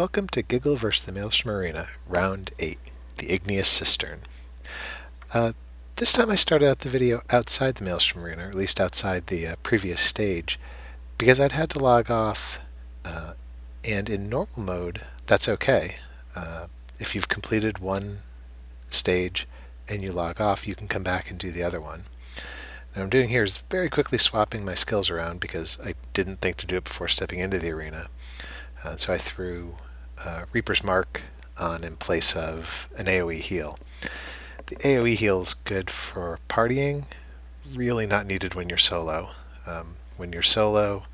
Welcome to Giggle vs. the Maelstrom Arena, Round 8, the Igneous Cistern. This time I started out the video outside the Maelstrom Arena, or at least outside the previous stage, because I'd had to log off, and in normal mode, that's okay. If you've completed one stage and you log off, you can come back and do the other one. What I'm doing here is very quickly swapping my skills around because I didn't think to do it before stepping into the arena. So I threw Reaper's Mark on in place of an AoE heal. The AoE heal is good for partying, really not needed when you're solo. When you're solo,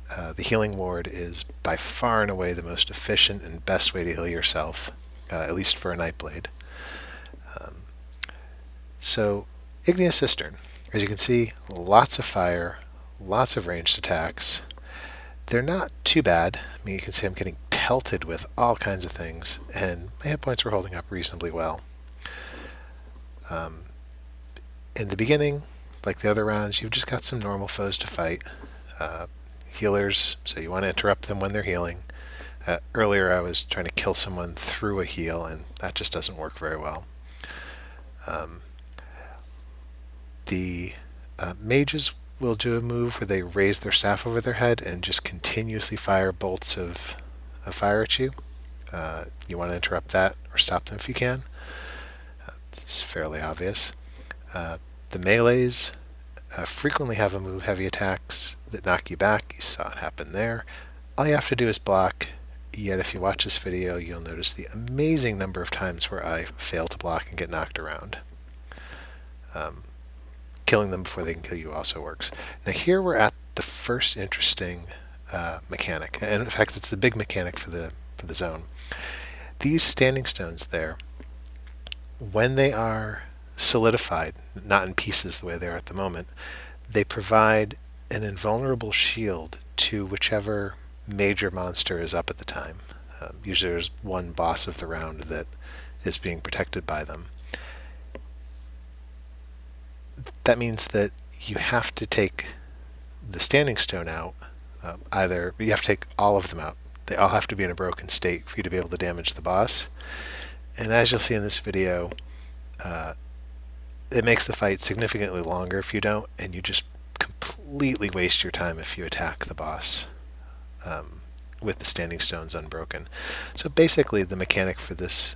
the healing ward is by far and away the most efficient and best way to heal yourself, at least for a Nightblade. So, Igneous Cistern. As you can see, lots of fire, lots of ranged attacks. They're not too bad. I mean, you can see I'm getting pelted with all kinds of things, and my hit points were holding up reasonably well. In the beginning, like the other rounds, you've just got some normal foes to fight. Healers, so you want to interrupt them when they're healing. Earlier I was trying to kill someone through a heal, and that just doesn't work very well. The mages will do a move where they raise their staff over their head and just continuously fire bolts of fire at you. You want to interrupt that or stop them if you can. It's fairly obvious. The melees frequently have a move, heavy attacks, that knock you back. You saw it happen there. All you have to do is block, yet if you watch this video, you'll notice the amazing number of times where I fail to block and get knocked around. Killing them before they can kill you also works. Now here we're at the first interesting mechanic, and in fact it's the big mechanic for the zone. These standing stones there, when they are solidified, not in pieces the way they are at the moment, they provide an invulnerable shield to whichever major monster is up at the time. Usually there's one boss of the round that is being protected by them. That means that you have to take the standing stone out. Either you have to take all of them out. They all have to be in a broken state for you to be able to damage the boss. And as you'll see in this video, it makes the fight significantly longer if you don't, and you just completely waste your time if you attack the boss with the standing stones unbroken. So basically the mechanic for this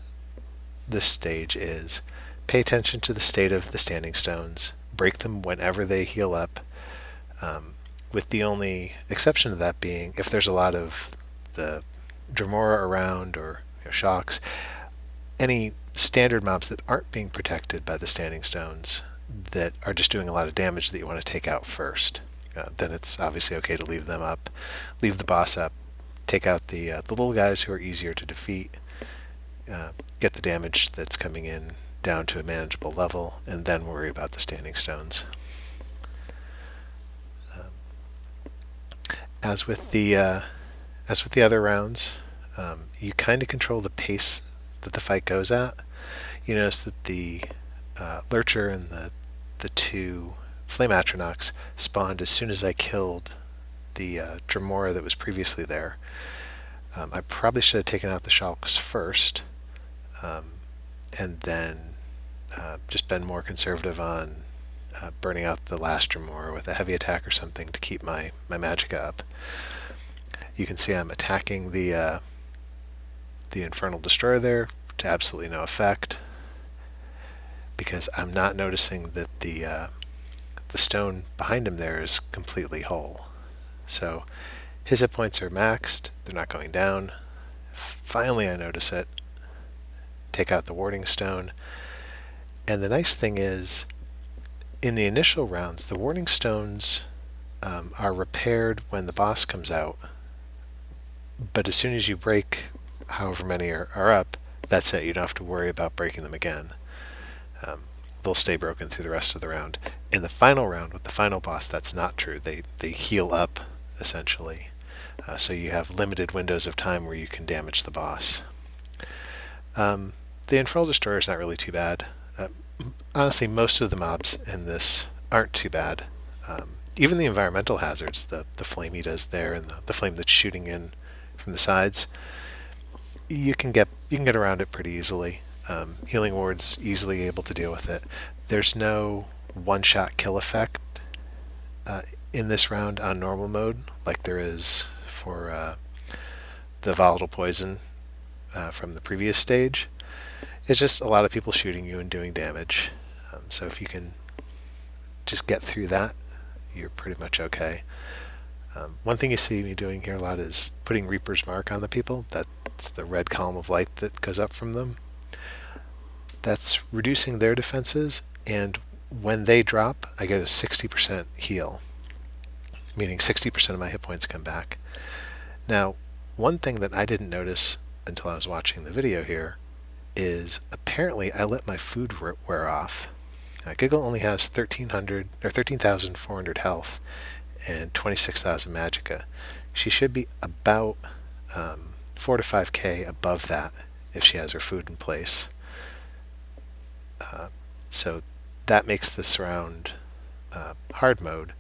stage is pay attention to the state of the standing stones, break them whenever they heal up, with the only exception to that being if there's a lot of the Dremora around or shocks, any standard mobs that aren't being protected by the standing stones that are just doing a lot of damage that you want to take out first. Then it's obviously okay to leave them up, leave the boss up, take out the little guys who are easier to defeat, get the damage that's coming in down to a manageable level, and then worry about the standing stones. As with the other rounds, you kind of control the pace that the fight goes at. You notice that the Lurcher and the two Flame Atronachs spawned as soon as I killed the Dremora that was previously there. I probably should have taken out the Shulks first, and then just been more conservative on burning out the last Dremora with a heavy attack or something to keep my magicka up. You can see I'm attacking the Infernal Destroyer there to absolutely no effect, because I'm not noticing that the stone behind him there is completely whole. So his hit points are maxed, they're not going down. Finally I notice it, take out the warding stone, and the nice thing is, in the initial rounds, the warding stones are repaired when the boss comes out, but as soon as you break however many are up, that's it. You don't have to worry about breaking them again. They'll stay broken through the rest of the round. In the final round, with the final boss, that's not true. They heal up, essentially. So you have limited windows of time where you can damage the boss. The Infernal Destroyer is not really too bad. Honestly, most of the mobs in this aren't too bad. Even the environmental hazards, the flame he does there and the flame that's shooting in from the sides, you can get around it pretty easily. Healing Ward's easily able to deal with it. There's no one-shot kill effect uh, in this round on normal mode like there is for the volatile poison from the previous stage. It's just a lot of people shooting you and doing damage. So if you can just get through that, you're pretty much okay. One thing you see me doing here a lot is putting Reaper's Mark on the people. That's the red column of light that goes up from them. That's reducing their defenses, and when they drop, I get a 60% heal, meaning 60% of my hit points come back. Now, one thing that I didn't notice until I was watching the video here is apparently I let my food wear off. Giggle only has 1,300 or 13,400 health and 26,000 magicka. She should be about 4 to 5k above that if she has her food in place. So that makes this round hard mode,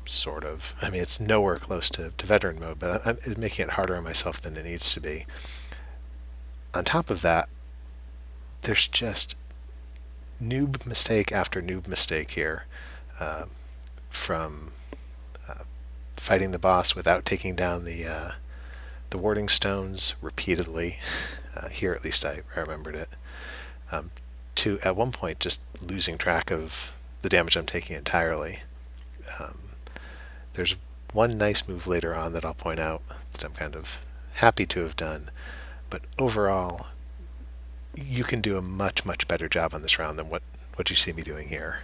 sort of. I mean, it's nowhere close to veteran mode, but I'm making it harder on myself than it needs to be. On top of that, there's just noob mistake after noob mistake here, from fighting the boss without taking down the warding stones repeatedly. Here, at least, I remembered it. To at one point just losing track of the damage I'm taking entirely. There's one nice move later on that I'll point out that I'm kind of happy to have done, but overall, you can do a much, much better job on this round than what you see me doing here.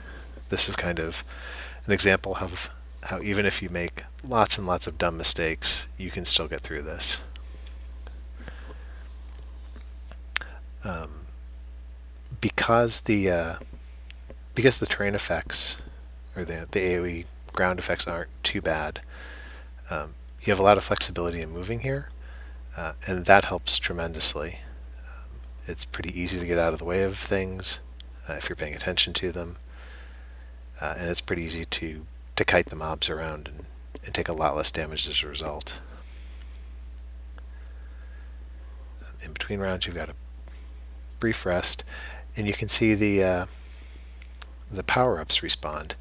This is kind of an example of how even if you make lots and lots of dumb mistakes, you can still get through this. Because the terrain effects or the AoE ground effects aren't too bad, you have a lot of flexibility in moving here, and that helps tremendously. It's pretty easy to get out of the way of things if you're paying attention to them, and it's pretty easy to kite the mobs around and take a lot less damage as a result. In between rounds, you've got a brief rest, and you can see the power-ups respond.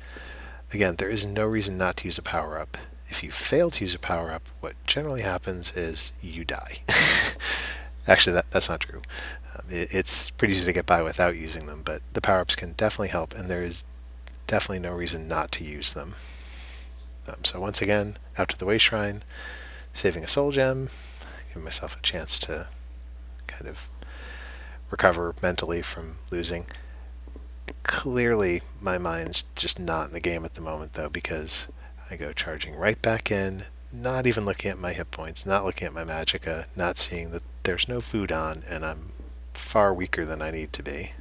Again, there is no reason not to use a power-up. If you fail to use a power-up, what generally happens is you die. Actually, that's not true. It's pretty easy to get by without using them, but the power-ups can definitely help, and there is definitely no reason not to use them. So once again, out to the Way Shrine, saving a soul gem, giving myself a chance to kind of recover mentally from losing. Clearly, my mind's just not in the game at the moment, though, because I go charging right back in, not even looking at my hit points, not looking at my magicka, not seeing that there's no food on, and I'm far weaker than I need to be.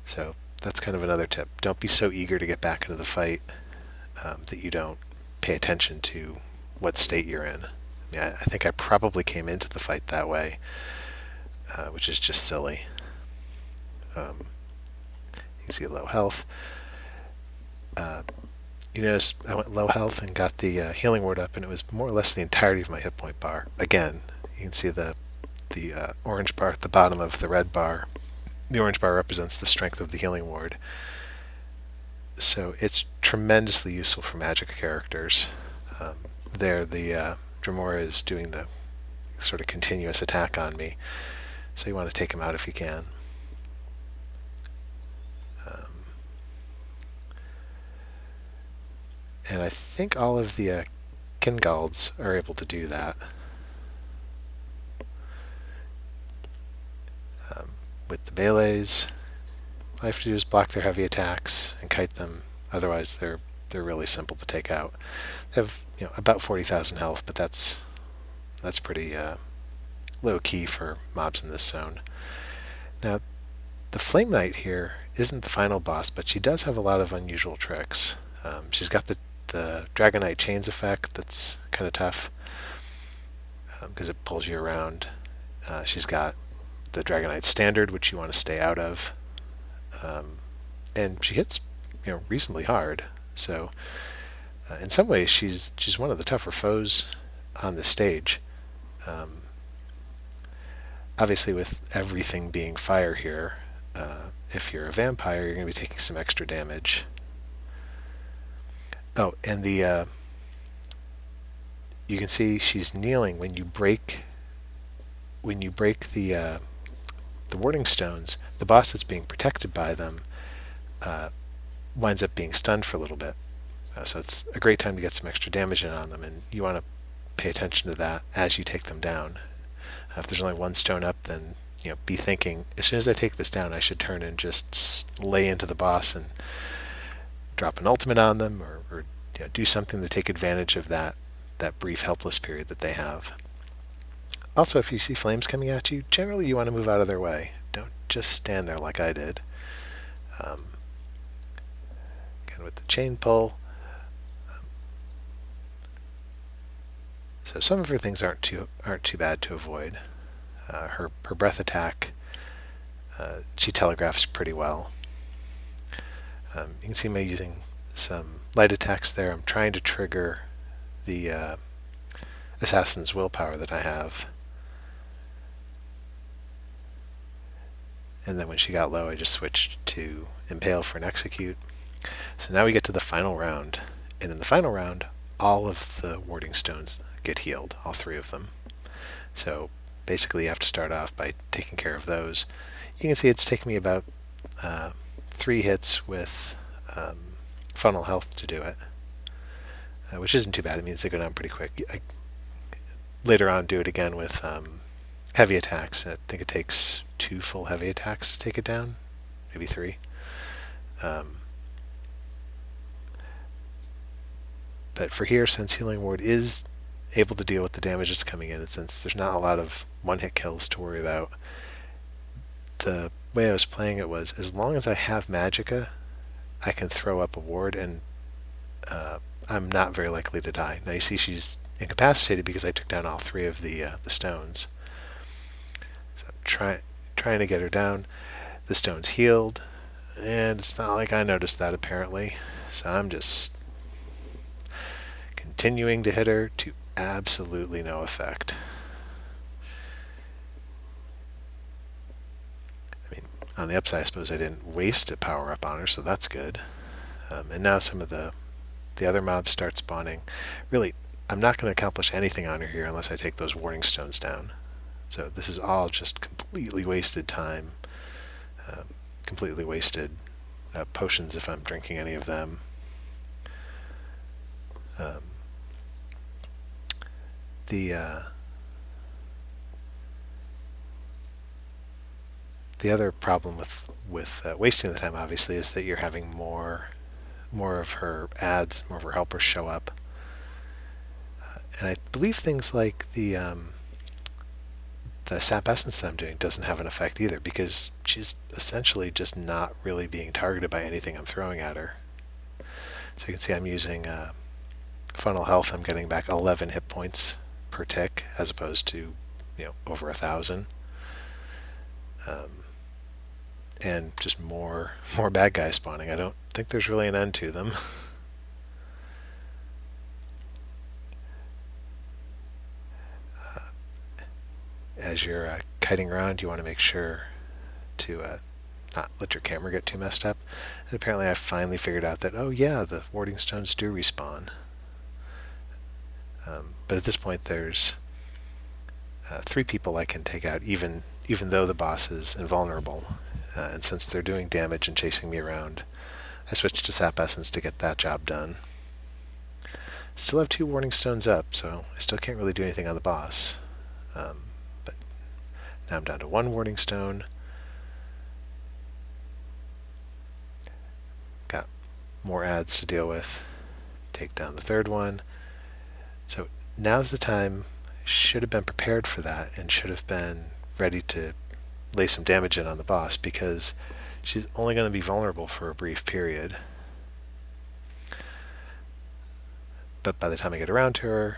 So that's kind of another tip. Don't be so eager to get back into the fight that you don't pay attention to what state you're in. I mean, I think I probably came into the fight that way, which is just silly. You can see low health. You notice I went low health and got the healing ward up, and it was more or less the entirety of my hit point bar. Again, you can see the orange bar at the bottom of the red bar. The orange bar represents the strength of the healing ward. So it's tremendously useful for magic characters. There, the Dremora is doing the sort of continuous attack on me, so you want to take him out if you can. And I think all of the Kingalds are able to do that. With the melees, all I have to do is block their heavy attacks and kite them. Otherwise, they're really simple to take out. They have about 40,000 health, but that's pretty low key for mobs in this zone. Now, the Flame Knight here isn't the final boss, but she does have a lot of unusual tricks. She's got the Dragonite Chains effect that's kind of tough because it pulls you around. She's got the Dragonite Standard, which you want to stay out of, and she hits reasonably hard. So In some ways, she's one of the tougher foes on the stage. Obviously, with everything being fire here, if you're a vampire, you're going to be taking some extra damage. Oh, and you can see she's kneeling when you break the warding stones. The boss that's being protected by them winds up being stunned for a little bit. So it's a great time to get some extra damage in on them, and you want to pay attention to that as you take them down. If there's only one stone up, then be thinking, as soon as I take this down, I should turn and just lay into the boss and drop an ultimate on them, or do something to take advantage of that brief helpless period that they have. Also, if you see flames coming at you, generally you want to move out of their way. Don't just stand there like I did. Again with the chain pull. So some of her things aren't too bad to avoid. Her breath attack, she telegraphs pretty well. You can see me using some light attacks there. I'm trying to trigger the assassin's willpower that I have. And then when she got low, I just switched to impale for an execute. So now we get to the final round. And in the final round, all of the warding stones get healed, all 3 of them. So basically you have to start off by taking care of those. You can see it's taken me about 3 hits with funnel health to do it, which isn't too bad. It means they go down pretty quick. I later on do it again with heavy attacks. I think it takes 2 full heavy attacks to take it down, maybe 3. But for here, since Healing Ward is able to deal with the damage that's coming in, and since there's not a lot of one-hit kills to worry about, the way I was playing it was, as long as I have Magicka, I can throw up a ward, and I'm not very likely to die. Now you see she's incapacitated because I took down all 3 of the stones. So I'm trying to get her down. The stone's healed, and it's not like I noticed that apparently. So I'm just continuing to hit her to absolutely no effect. I mean, on the upside, I suppose I didn't waste a power up on her, so that's good. And now some of the other mobs start spawning. Really, I'm not going to accomplish anything on her here unless I take those warding stones down. So this is all just completely wasted time, completely wasted potions if I'm drinking any of them. The other problem with wasting the time, obviously, is that you're having more of her ads, more of her helpers show up. And I believe things like the sap essence that I'm doing doesn't have an effect either, because she's essentially just not really being targeted by anything I'm throwing at her. So you can see I'm using funnel health. I'm getting back 11 hit points per tick, as opposed to over 1,000. And just more bad guys spawning. I don't think there's really an end to them. As you're kiting around, you want to make sure to not let your camera get too messed up. And apparently I finally figured out that, oh yeah, the warding stones do respawn. But at this point there's 3 people I can take out, even though the boss is invulnerable. And since they're doing damage and chasing me around, I switched to sap essence to get that job done. Still have 2 warding stones up, so I still can't really do anything on the boss. But now I'm down to 1 warding stone. Got more ads to deal with. Take down the 3rd one. So now's the time. Should have been prepared for that and should have been ready to lay some damage in on the boss, because she's only going to be vulnerable for a brief period. But by the time I get around to her,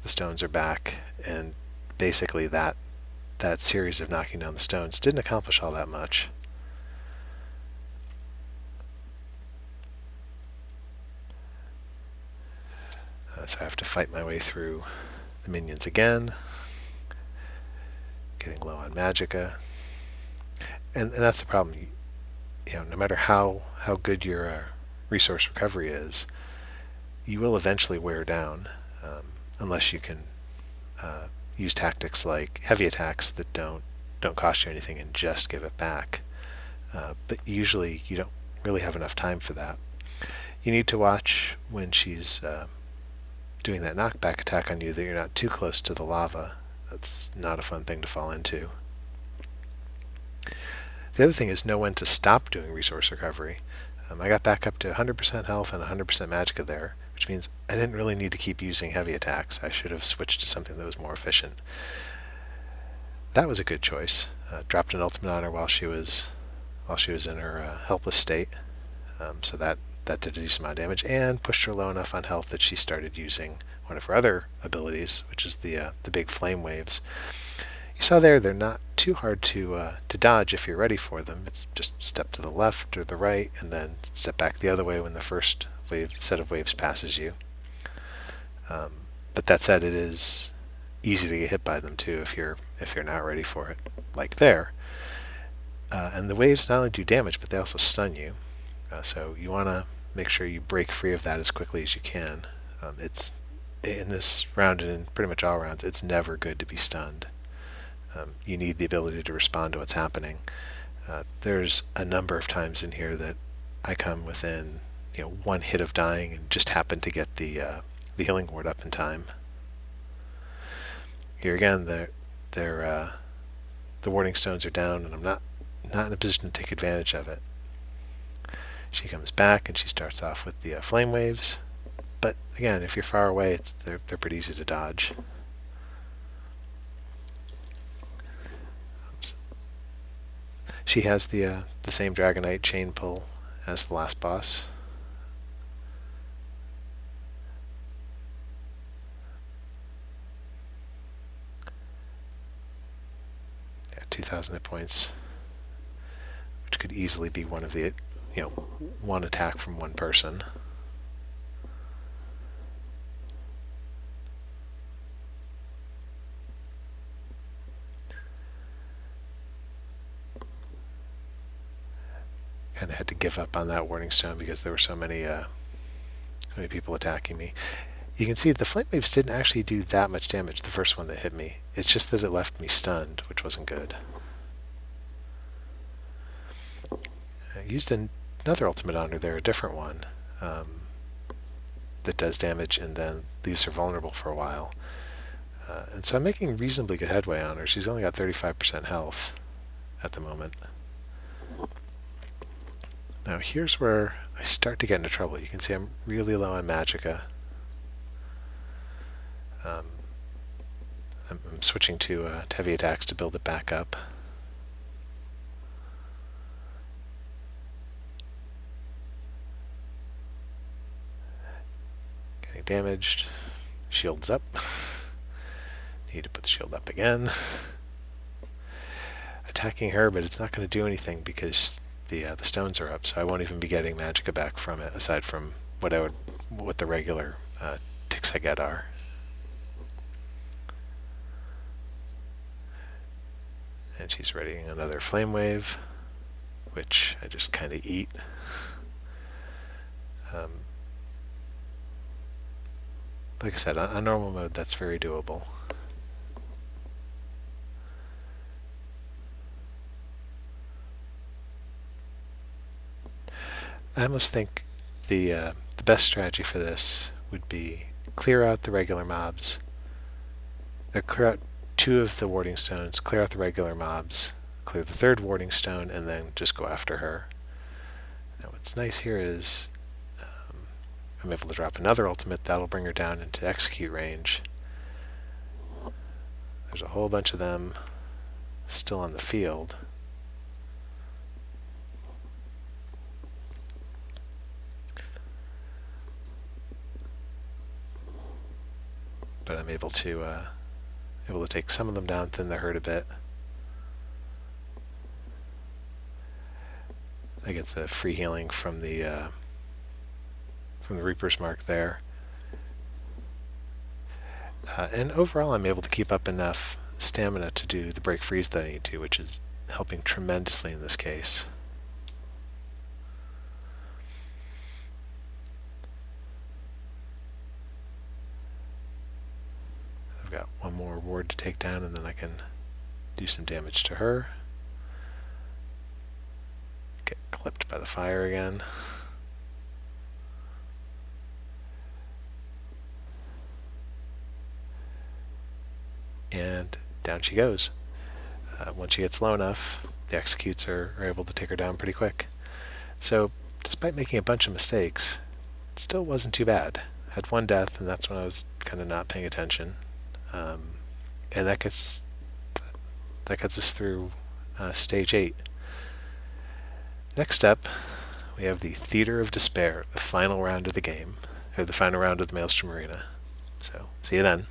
the stones are back, and basically that series of knocking down the stones didn't accomplish all that much. So I have to fight my way through the minions again, getting low on magicka. And that's the problem. No matter how good your resource recovery is, you will eventually wear down, unless you can use tactics like heavy attacks that don't cost you anything and just give it back. But usually you don't really have enough time for that. You need to watch when she's doing that knockback attack on you that you're not too close to the lava. That's not a fun thing to fall into. The other thing is know when to stop doing resource recovery. I got back up to 100% health and 100% magicka there, which means I didn't really need to keep using heavy attacks. I should have switched to something that was more efficient. That was a good choice. Dropped an ultimate on her while she was in her helpless state, so that did a decent amount of damage, and pushed her low enough on health that she started using one of her other abilities, which is the big flame waves. You saw there, they're not too hard to dodge if you're ready for them. It's just step to the left or the right, and then step back the other way when the first set of waves passes you. But that said, it is easy to get hit by them too if you're not ready for it, like there. And the waves not only do damage, but they also stun you. So you want to make sure you break free of that as quickly as you can. It's in this round and in pretty much all rounds, it's never good to be stunned. You need the ability to respond to what's happening. There's a number of times in here that I come within one hit of dying and just happen to get the healing ward up in time. Here again, the warding stones are down, and I'm not in a position to take advantage of it. She comes back and she starts off with the flame waves, but again, if you're far away, they're pretty easy to dodge. She has the same Dragonite chain pull as the last boss. Yeah, 2,000 hit points, which could easily be one of the one attack from one person. Kind of had to give up on that warding stone because there were so many people attacking me. You can see the flame waves didn't actually do that much damage, the first one that hit me. It's just that it left me stunned, which wasn't good. I used another ultimate on her there, a different one, that does damage and then leaves her vulnerable for a while. And so I'm making reasonably good headway on her. She's only got 35% health at the moment. Now here's where I start to get into trouble. You can see I'm really low on magicka. I'm switching to heavy attacks to build it back up. Getting damaged. Shield's up. Need to put the shield up again. Attacking her, but it's not going to do anything because the stones are up, so I won't even be getting magicka back from it, aside from what the regular ticks I get are. And she's readying another flame wave, which I just kind of eat. Like I said, on normal mode, that's very doable. I almost think the best strategy for this would be clear out the regular mobs, clear out 2 of the warding stones, clear out the regular mobs, clear the 3rd warding stone, and then just go after her. Now what's nice here is I'm able to drop another ultimate that'll bring her down into execute range. There's a whole bunch of them still on the field. But I'm able to take some of them down, thin the herd a bit. I get the free healing from the Reaper's Mark there. And overall, I'm able to keep up enough stamina to do the break freeze that I need to, which is helping tremendously in this case. I've got one more ward to take down, and then I can do some damage to her. Get clipped by the fire again. And down she goes. Once she gets low enough, the executes are able to take her down pretty quick. So, despite making a bunch of mistakes, it still wasn't too bad. I had one death, and that's when I was kind of not paying attention. And that gets us through stage 8. Next up, we have the Theater of Despair, the final round of the game, or the final round of the Maelstrom Arena. So, see you then.